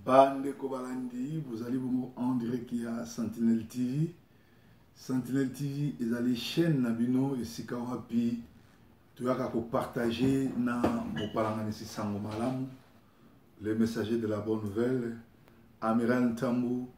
Bande Kobalandi, vous allez vous en direct qui a Sentinel TV. Sentinel TV est allé chaîne Nabino et Sikawapi. Tu as qu'à partager na Mopalanganesi Sango Malam, les messagers de la bonne nouvelle, Amiral Tambo,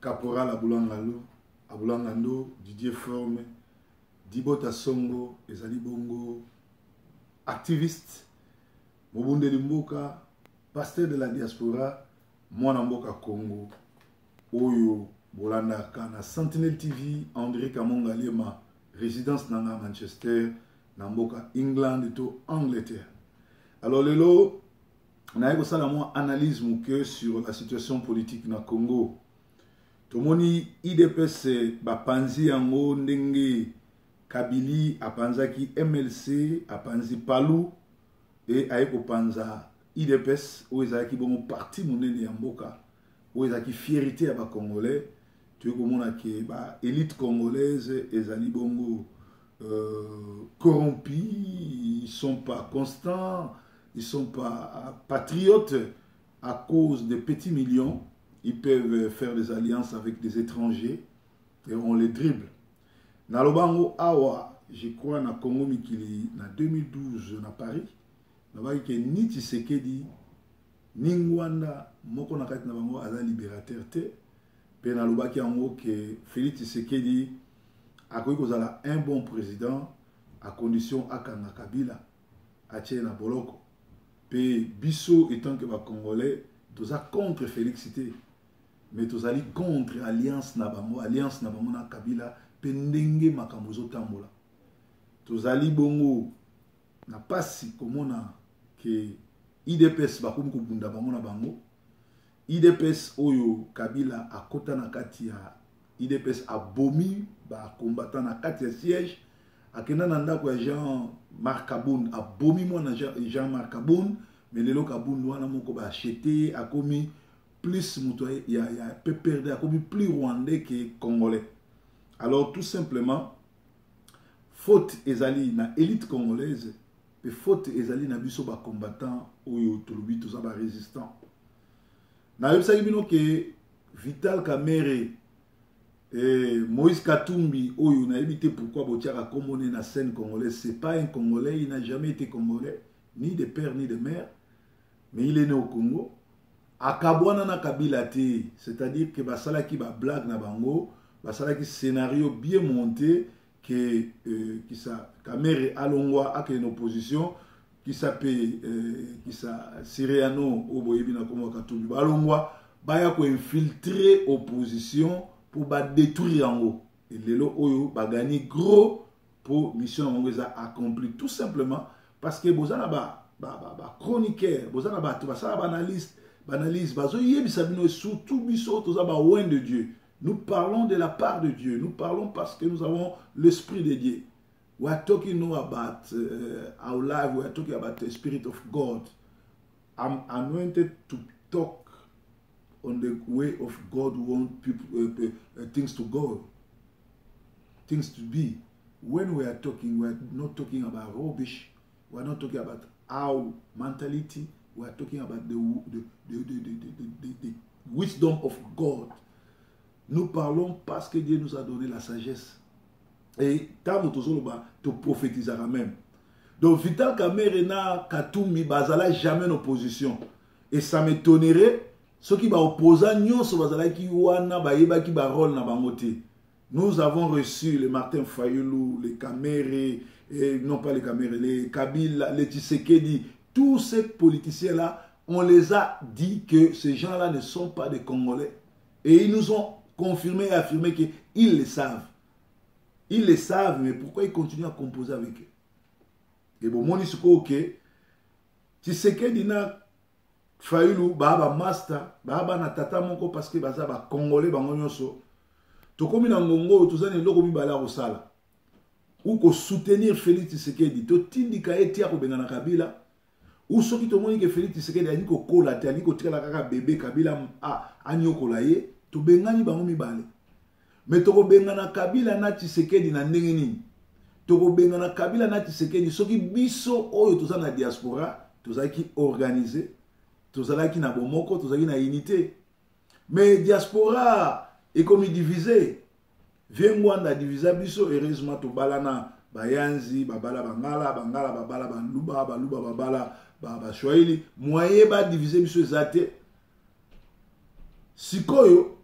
Caporal Abulangando, Didier Forme, Dibota Songo, Ezali Bongo, activiste, Mobunde Limboka, pasteur de la diaspora, Mwanamboka Congo, Oyo, Bolanda Kana, Sentinel TV, André Kamonga Lema, résidence Nanga Manchester, Namboka England et tout Angleterre. Alors, Lelo, on a eu une analyse sur la situation politique na Congo. Tomoni IDPS bapanzi yango ndenge Kabili apanzaki MLC apanzi Palou et aeko panza IDPS où ezaki bon parti monene ya mboka où ezaki fierté ya ba Congolais tu komona ke ba élite congolaise ezali bongo corrompus, ils sont pas constants, ils sont pas patriotes à cause des petits millions. Ils peuvent faire des alliances avec des étrangers et on les dribble. Na Lobango Awa, je crois na Congo Mikili, na 2012 na Paris, na ba ke ni Tshisekedi ni Ngwanda moko na kati na bango aza libérateur te pe na lobaki yango ke Félix Tshisekedi akoki kozala un bon président à condition akanga Kabila atie na boloko pe biso étant que ba Congolais toza contre Félixité mais tozali contre alliance na bango na Kabila pe ndenge makambo zotambola tozali bongo na pasi komona ke IDPS bakomi kobunda bango na bango IDPS oyo Kabila akota na kati ya IDPS abomi ba combattant na kati ya siège akenda na ndako ya Jean-Marc Kaboun abomi mwana Jean-Marc Kaboun mais lelo Kaboun wana moko ba acheté akomi plus muto ya peut perdre akomi plus rwandais que congolais. Alors tout simplement faute ezali na élite congolaise et faute ezali na biso ba combattant oyo tolobi toza ba résistant. Na yebisaki bino ke Vital Kamerhe et Moïse Katumbi, oyo na évité pourquoi Botiara Komone na scène congolaise, c'est pas un Congolais, il n'a jamais été Congolais, ni de père ni de mère, mais il est né au Congo. Akabwana na Kabila te, c'est-à-dire que basala ki ba blague na bango, basala ki scénario bien monté que qui ça Kamerhe alongwa ak une opposition qui s'appelle qui ça Siriano oboyebi na Kongo Katumbi balongwa baya ko infiltrer opposition pour détruire en haut. Et lelo oyo ba gagner gros pour mission en haut accompli tout simplement parce que bozana ba chroniqueur, bozana ba analyste, bazo yebisa bino surtout biso toza ba loin de Dieu. Nous parlons de la part de Dieu, nous parlons parce que nous avons l'esprit de Dieu. We are talking now about our life, we are talking about the Spirit of God. I'm anointed to talk on the way of God want people things to go, things to be. When we are talking, we are not talking about rubbish. We are not talking about our mentality. We are talking about the wisdom of God. Nous parlons parce que Dieu nous a donné la sagesse. Et tant que tu prophétiseras même. Donc Vital Kamerhe na Katumbi bazala jamais en opposition. Et ça m'étonnerait. Ce qui va opposer nous avons reçu les Martin Fayulu, les Kamerhe, non pas les Kamerhe, les Kabila, les Tshisekedi, tous ces politiciens-là, on les a dit que ces gens-là ne sont pas des Congolais. Et ils nous ont confirmé et affirmé qu'ils le savent. Ils le savent, mais pourquoi ils continuent à composer avec eux? Et bon, mon isoko, ok, Tshisekedi na Fayulu baba master baba na tata moko parce que baza ba congolais bango nyonso to komi na ngongo tozani loko mibala ko sala ou ko soutenir Félix Tshisekedi to tindika etia ko benga na Kabila ou soki to moni ke Félix Tshisekedi ani ko kola te ani ko tikala kaka bébé Kabila anyokola ye to bengani bango mibale mais to ko benga na Kabila na Tshisekedi na ndenge nini to ko benga na Kabila na Tshisekedi soki biso oyo tozana diaspora tozaki organiser tozalaki na bomoko, tozalaki na unité. Mais diaspora est comme divisé. Viengwanda divisa biso, heureusement to balana bayanzi, babala bangala, bangala babala baluba, baluba babala bashwaili, moyen ba diviser biso zate. Sikoyo,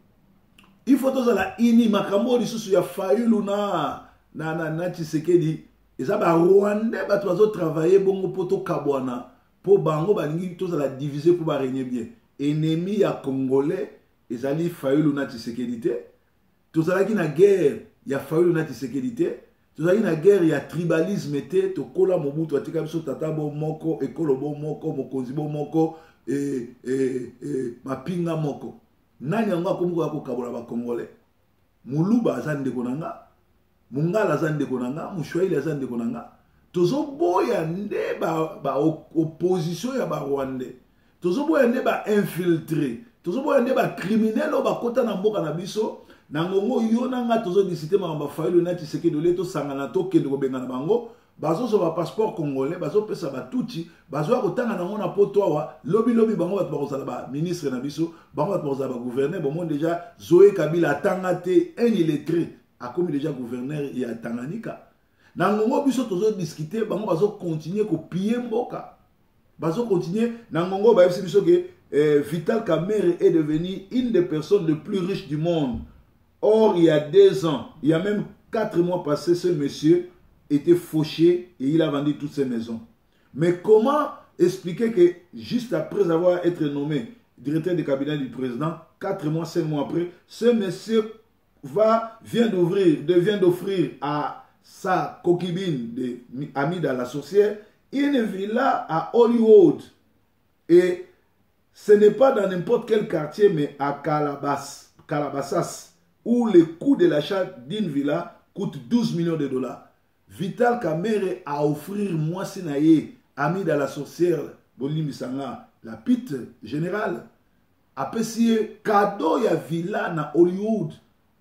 il faut tozala ini makambo lisusu ya Fayulu na Tshisekedi. Eza ba Rwandais ba tozo travailler bongo poto kabwana po bango balingi tozala diviser pour ba régner bien. Ennemi ya Congolais ezali Fayulu na Tshisekedi te. Tozalaki na guerre ya Fayulu na Tshisekedi te. Tozalaki na guerre ya tribalisme te. Tokola Mobutu atika biso tata bo moko, ekolo bo moko, mokonzi bo moko, mapinga moko. Nani yango akomuka kokabola ba Congolais? Muluba azande konanga, Mungala azande konanga, Mushwaili azande konanga. Tozo boya nde ba opposition ya ba Rwandais. Tozo boya nde ba infiltré. Tozo boya nde ba criminel o ba kota na mboka na biso. Nangongo yonanga tozo disité ma Fayulu na Tshisekedi leto sangana to kende ko benga na bango. Bazo so ba passeport congolais, bazo pesa ba tuti, bazo akotanga nango na poto awa, lobi bango bat bakozala ba ministre na biso, bango bat bakozala ba gouverneur, bon déjà Zoé Kabila tangate un illettré, a comme déjà gouverneur ya Tanganyika. Nangongo biso tozo discuter, bango bazo continuer ko piller mboka. Bazo continuer, nangongo ba yebisi biso que Vital Kamerhe est devenu une des personnes les plus riches du monde. Or, il y a 2 ans, il y a même 4 mois passés, ce monsieur était fauché et il a vendu toutes ses maisons. Mais comment expliquer que juste après avoir été nommé directeur du cabinet du président, 4 mois, 5 mois après, ce monsieur vient d'offrir à sa concubine Amida la sorcière une villa à Hollywood. Et ce n'est pas dans n'importe quel quartier, mais à Calabasas, où le coût de l'achat d'une villa coûte 12 millions de dollars. Vital Kamerhe a offrir moi Sinaye, Amida la sorcière, Bolimi Sanga, la pite générale, a payé cadeau ya villa na Hollywood,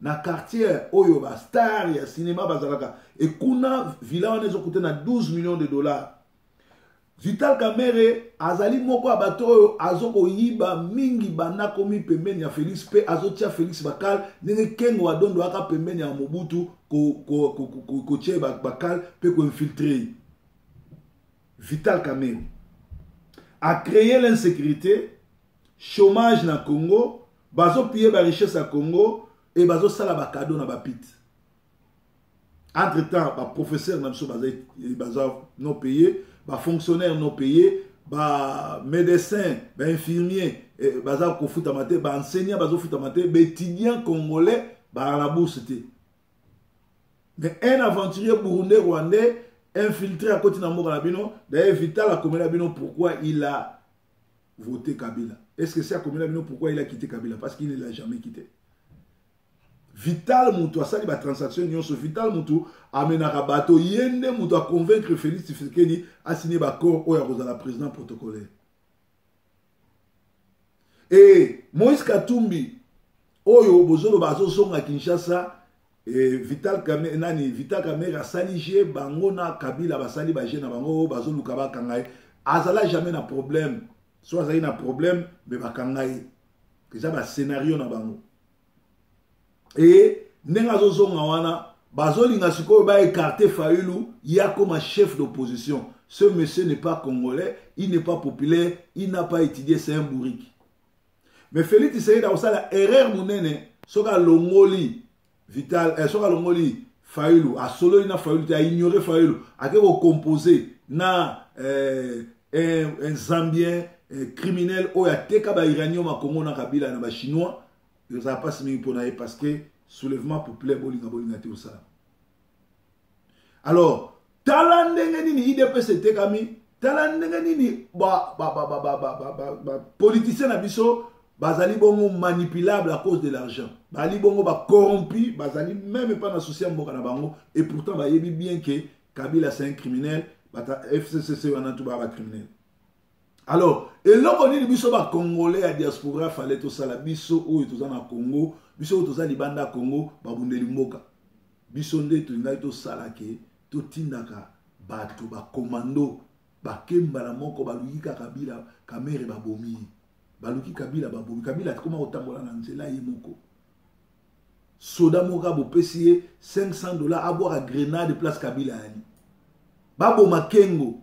na quartier Oyo ba star ya cinéma bazalaka. Et kuna villa on est coûté na 12 millions de dollars. Vital Kamerhe azali moko abato azoko yiba mingi bana komi pembeni ya Félix pe azotia Félix Bakal nenge kengo adondo aka pembeni ya Mobutu ko tie Bakal pe ko infiltrer. Vital Kamerhe a créé l'insécurité, chômage na Congo, bazo piller ba richesse à Congo et bazo sala ba cadeau na ba pit. Entre-temps, ba professeur na biso bazo non payé, ba fonctionnaires non payés, ba médecins, ba infirmiers, baza ko futamate, ba enseignants bazo futamate, ba étudiants congolais ba la bourse té. Mais un aventurier burundais rwandais infiltré à côté de Namorabino, d'ailleurs Vital a commis Bino pourquoi il a voté Kabila. Est-ce que c'est à commis Bino pourquoi il a quitté Kabila? Parce qu'il ne l'a jamais quitté. Vital Moutou a sali ba transaction nyonso. Vital Moutou a mené un bateau yende Moutou a convaincre Félix Tshisekedi a signé l'accord où il y a le président protocolaire. Et Moïse Katumbi oyo bozolo bazo songa Kinshasa et Vital Kamerhe a saligé bango na Kabila basali ba na bango bazo lukaba kangai azala jamais na problème soit azali na problème mais ba kangai que ça ba scénario na bango. Et nenga zozonga wana bazolinga sikoyo ba écarter Fayulu ya comme chef d'opposition. Ce monsieur n'est pas congolais, il n'est pas populaire, il n'a pas étudié, c'est un bourrique. Mais Félix Tshisekedi a aussi la erreur munene soka longoli Vital soka longoli Fayulu a solo ina Fayulu a ignoré Fayulu a ke composer na un Zambien criminel o ya teka ba iranien ma Congo na Kabila na ba chinois. Ils n'ont pas signé pour naïe parce que soulèvement populaire bolinga te ça. Alors, talandenge nini IDP c'était kami, talandenge nini politicien na biso bazali bongo manipulable à cause de l'argent. Bazali bongo ba corrompu, bazali même pas associé mboka na bango et pourtant ba yebi bien que Kabila c'est un criminel, bata FCCC wana tout ba criminel. Alors, et là, on dit que les Congolais à diaspora fallait tout ça, la biso ou tout ça na Congo, biso tout ça libanda Congo, babundeli mboka. Biso nde tout ngai tout ça là ke, tout tindaka bato ba commando, ba kemba la moko ba luika Kabila, Kamerhe ba bomi. baluki Kabila babomi. Kabila comment otambola na nzela yemoko. Soda moka bo pesiye $500 à boire à Grenade place Kabila ani. Babo makengo.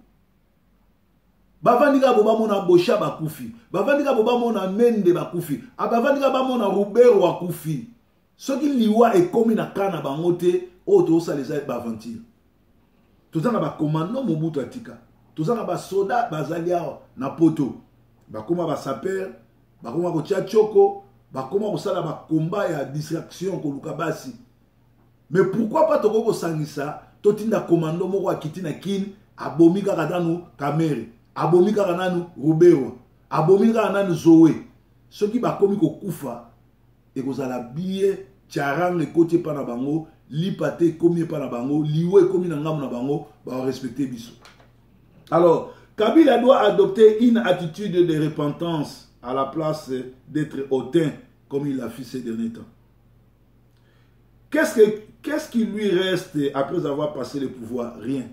Bavandika bo bamona Bosha bakufi. Bavandika bo bamona Mende bakufi. Abavandika bamona Rubero bakufi. Soki liwa ekomi na kana bangote oto saleza bavantir. Tozana ba commando Mobutu atika. Tozana ba soda bazalia na poto. Bakoma ba saper, bakoma ko tia choko, bakoma ko sala ba combat ya distraction ko luka basi. Mais pourquoi pas toko ko sangisa, totinda commando moko akiti na kin, abomi kaka nanu Kamere, abomi kaka nanu Rubero, abomi kaka nanu Zoé. Soki bakomi ko kufa e ko zala biye tiarang le côté pa na bango, lipate komi pa na bango, liwe komi na ngamu na bango, ba respecter biso. Alors, Kabila doit adopter une attitude de repentance à la place d'être hautain comme il a fait ces derniers temps. Qu'est-ce qui lui reste après avoir passé le pouvoir? Rien.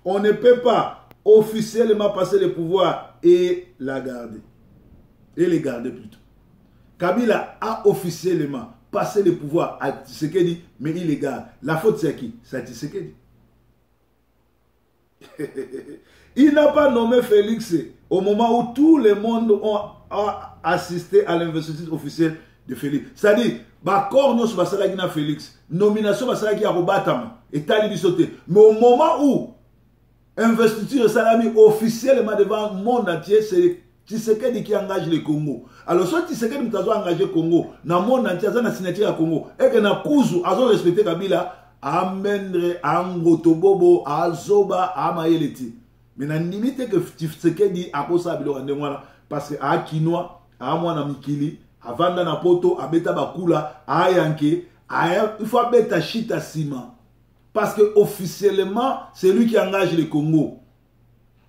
On ne peut pas officiellement passer le pouvoir et la garder. Et les garder plutôt. Kabila a officiellement passé le pouvoir à Tshisekedi, mais il les garde. La faute c'est à qui? C'est à Tshisekedi. Il n'a pas nommé Félix au moment où tout le monde a assisté à l'investiture officielle de Félix. C'est-à-dire, d'accord, nous sommes Félix. Nomination à Robatama et Talibisote. Mais au moment où investiture salami officiellement devant le monde entier, c'est Tshisekedi qui engage le Congo. Alors, si Tshisekedi qui a engagé le Congo, dans le monde entier, il a signature à Congo. Et que na Kuzu a respecté Kabila, à Mendre, à Ngotobobo, à Zoba, à Maeleti. Mais na limite que Tshisekedi a posé à Bilo parce que à Kinoa, à Mwana Mikili, à Vanda na Poto, à Beta Bakula, à Yanke, il faut Beta Chita Sima. Parce que officiellement, c'est lui qui engage le Congo.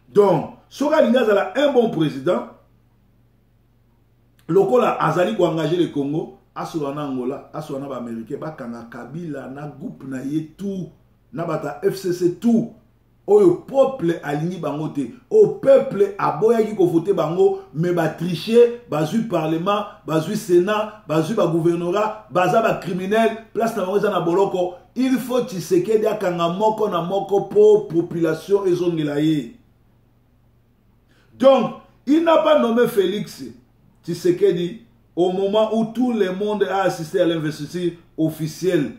Donc, Sora Lingaz a un bon président. Lokola Azali qui a engagé le Congo, Asouana Angola, Asouana Américain, Bakanga Kabila, na groupe na ye tout, na bata FCC tout. Au peuple aligné bangote, au peuple aboya qui ko voter bango, mais ba tricher, bazu parlement, bazu sénat, bazu ba gouvernorat, baza ba criminel, place na bango na boloko. Il faut Tshisekedi akanga moko na moko pour population ezongelaye. Donc, il n'a pas nommé Félix Tshisekedi au moment où tout le monde a assisté à l'investiture officielle.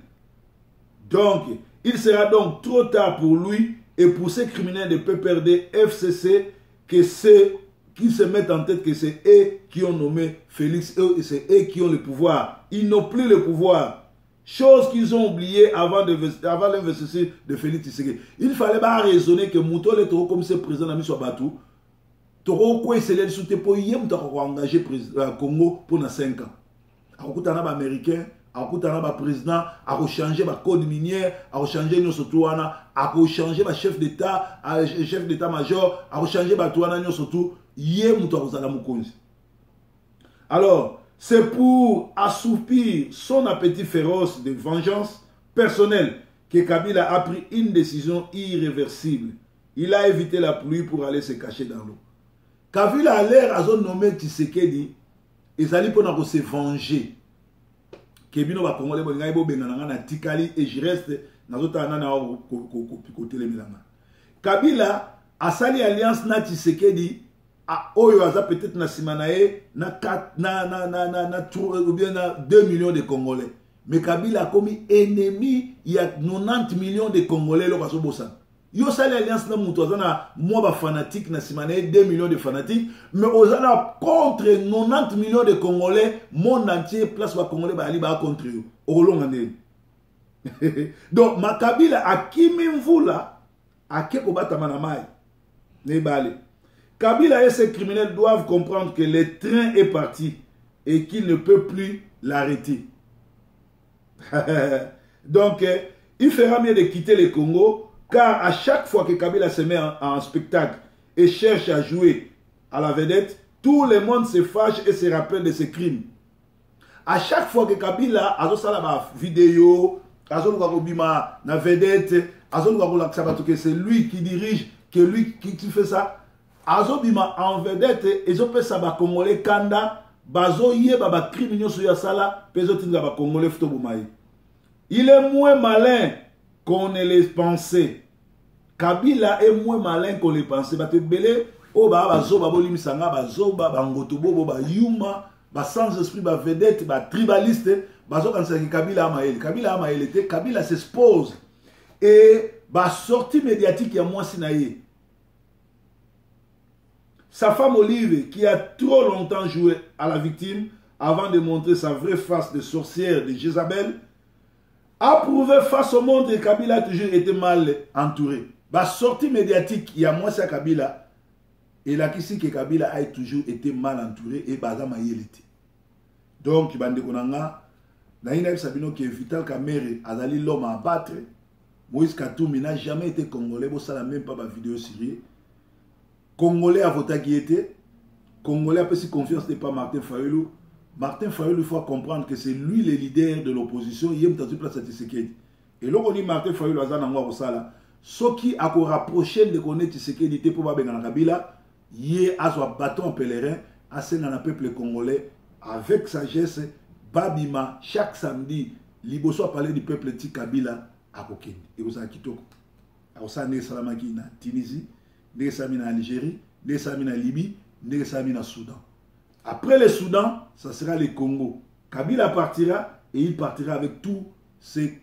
Donc, il sera donc trop tard pour lui et pour ces criminels de PPRD, FCC, qui se mettent en tête que c'est eux qui ont nommé Félix, et c'est eux qui ont le pouvoir. Ils n'ont plus le pouvoir. Chose qu'ils ont oublié avant l'investiture de Félix Tshisekedi. Il fallait pas raisonner que Mouto le Toro comme ce président a mis sur Batou. Toro quoi c'est le soutien pour y engager Congo pour 5 ans. Akutana ba américain, akutana ba président, a changer ba code minier, a changer nos sotuana, a changer ba chef d'état, chef d'état-major, a changer ba tuana nos sotu, yé muto akuzala mukonzi. Alors, c'est pour assoupir son appétit féroce de vengeance personnelle que Kabila a pris une décision irréversible. Il a évité la pluie pour aller se cacher dans l'eau. Kabila a l'air à son nommé Tshisekedi, ils allaient pour se venger. Kebino va Congolais bonga ibo benga na tikali et je reste na zota na côté le milanga. Kabila a sali alliance na Tshisekedi a oyo aza peut-être na simanae na 2 millions de Congolais. Mais Kabila a commis ennemi, il y a 90 millions de Congolais lo kaso bossa. Yo sali alliance na muto azana moi ba fanatique na simanae 2 millions de fanatiques, mais ozana contre 90 millions de Congolais, monde entier place ba Congolais ba ali ba contre yo. Olonga ndeni. Donc ma Kabila a kimi mvula akeko batama na mai. Ne bale. Kabila et ses criminels doivent comprendre que le train est parti et qu'il ne peut plus l'arrêter. Donc, il fera mieux de quitter le Congo, car à chaque fois que Kabila se met en spectacle et cherche à jouer à la vedette, tout le monde se fâche et se rappelle de ses crimes. À chaque fois que Kabila a sa vidéo, a na vedette, que c'est lui qui dirige, que lui qui fait ça, azobima en vedette ezopesa ba congolais kanda bazo yeba ba criminels sur ya sala peso tinga ba congolais futo bumayi. Il est moins malin qu'on ne le pensait. Kabila est moins malin qu'on le pensait. Ba te belé o ba zo ba bolimi sanga ba zo ba ngoto bobo ba yuma ba sans esprit ba vedette ba tribaliste bazo kanisa ki Kabila amaeli. Kabila amaeli te Kabila s'expose et ba sortie médiatique ya moi sinaye. Sa femme Olive, qui a trop longtemps joué à la victime, avant de montrer sa vraie face de sorcière de Jézabel, a prouvé face au monde que Kabila a toujours été mal entouré. La sortie médiatique, il y a moi c'est Kabila, et là ici que Kabila a toujours été mal entouré et Bazama y était. Donc, il y a Sabino qui est Vital Kamere, Azali l'homme à battre. Moïse Katoumi n'a jamais été congolais, bon ça n'a même pas ma vidéo syrienne. Congolais a voté qui était. Congolais a pris confiance n'est pas Martin Fayulu. Martin Fayulu, il faut comprendre que c'est lui le leader de l'opposition. Il y a une place à Tshisekedi. Et là, on dit Martin Fayulu a zana ngwa osala. Ce qui a rapproché de connaître Tshisekedi te pour Babengana Kabila, il a un bâton pèlerin à un peuple congolais avec sagesse. Babima chaque samedi, Liboso a parlé du peuple Ti Kabila à Kokeni. Et vous avez Kitoko. Alors ça, n'est Salamaki na Tunisie. Nous sommes en Algérie, nous sommes en Libye, nous sommes en Soudan. Après le Soudan, ça sera le Congo. Kabila partira et il partira avec tous ses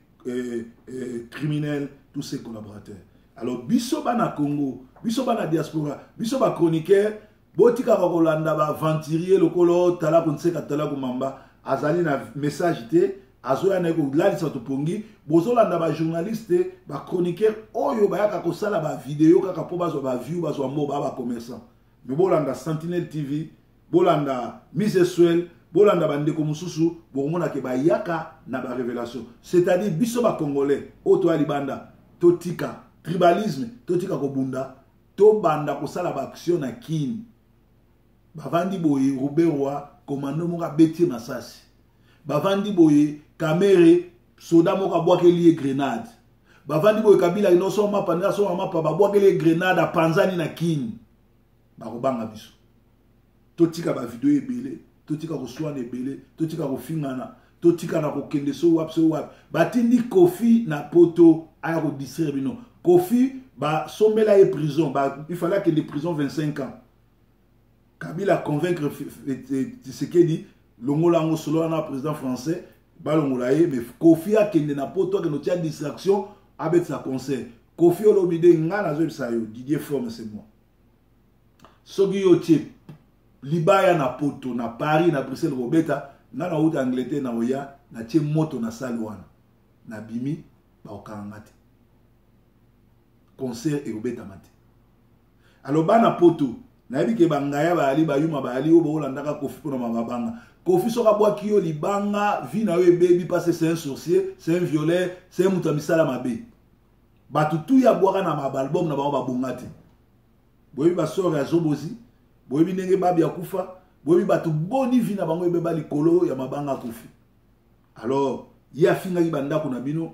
criminels, tous ses collaborateurs. Alors, Bissoba na Congo, Bissoba na diaspora, Bissoba chroniqueur, Botika Rolanda va venturier le colo, Tala Kunseka Tala Kumamba, Azali na message te. Azoya nego gladi satopongi bozolanda ba journaliste ba chroniqueur oyo ba yaka kosala ba vidéo kaka po bazo ba view bazo mo ba commerçant mais bolanda Sentinelle TV bolanda Mise Suel bolanda bandeko mususu bomona ke ba yaka na ba révélation c'est-à-dire biso ba congolais oto ali banda totika tribalisme totika ko bunda to banda kosala ba action na kin ba vandi boye Ruberwa commando mo ka beti masasi bavandi boye Kamere soda moka boakeli grenade bavandi boye Kabila inoso mapa na so mapa ba boakeli grenade a panzani na kin ba robanga biso totika ba video ebele totika ko swana ebele totika ko fingana totika na ko kende so wap batindi Kofi na poto aya ko distraire bino Kofi ba sombela e prison ba il fallait que les prisons 25 ans Kabila convaincre Tshisekedi Longolango solo na président français balongolaye mais Kofi a kende na poto que nous tient distraction avec sa concert Kofi olobide ngana zo sayo Didier Forme c'est moi sogi yotie libaya na poto na Paris na Bruxelles Robeta ngana route Angleterre na oya na tie moto na salwana na bimi ba okangate concert et Robeta mate alors bana poto na yebi ke bangaya ba ali ba yuma ba ali obo landaka Kofi pona mabanga Kofi soka bwa kiyo libanga vi na we baby parce que c'est un sorcier, c'est un violeur, c'est un mutamisala mabe. Batutu ya bwaka na mabalbum na ba bongati. Boyebi ba sort ya zobozi, boyebi ndenge babi ya kufa, boyebi batu boni vi na bango ebeba likolo ya mabanga Kofi. Alors, ye afinga ki bandako na bino,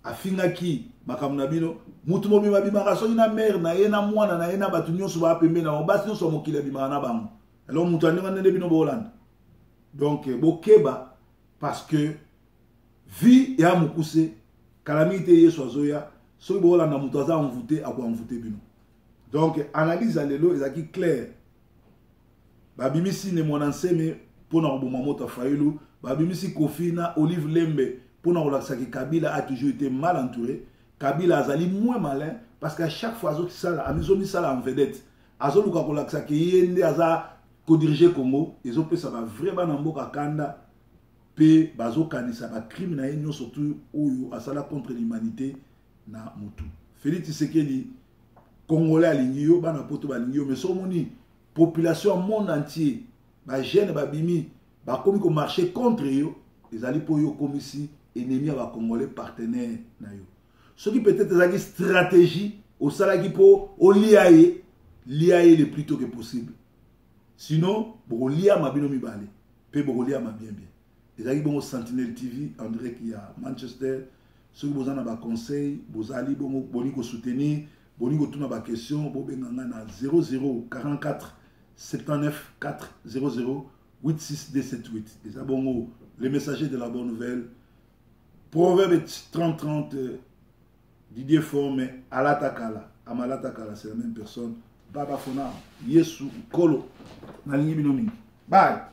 afinga ki makambo na bino, mutu mobi mabimaka soki na mère na ye na mwana na ye na batu nyonso ba pembe na obasi nyonso mokili bimaka na bango. Alors mutu andenge ndenge bino bolanda. Donc, Bokeba, parce que vie et amukuse, calamité yeso azoya, so bola na mutaza envoûté à quoi envoûté bino. Donc, analyse à l'élo, ils qui clair. Babimisi ne mon enseigne pour na robomamota Fayulu, Babimisi Kofi na Olive Lembe pour na relaxer Kabila a toujours été mal entouré. Kabila azali moins malin parce qu'à chaque fois azoti sala, amizoni sala en vedette. Azolu ka relaxer ki yende aza ko diriger Congo, ils ont fait ça vraiment en boka kanda pe bazo kanisa ba crime na yenyo surtout oyo asala contre l'humanité na mutu. Félix Tshisekedi congolais alingio bana poto balingio mais so moni population monde entier ba jeune ba bimi ba komi ko marcher contre yo, ils ali po yo comme ici ennemi ba congolais partenaire na yo. Ce qui peut-être une stratégie au salagi po au liaye le plus tôt que possible. Sinon, Bogolia m'a bien mis balé. Pe Bogolia m'a bien. Les amis bon Sentinelle TV, André qui a Manchester, ceux qui vous en avez conseil, vous allez bon boni ko soutenir, Boningo tuna ba question bobenganga na 0044 79 400 86 278. Les bongo, les messagers de la bonne nouvelle. Proverbe 30-30, Didier Formé, Alatakala. Amalatakala, c'est la même personne. Baba Fona, Yesu, Kolo, Nalingi Binomi. Bye.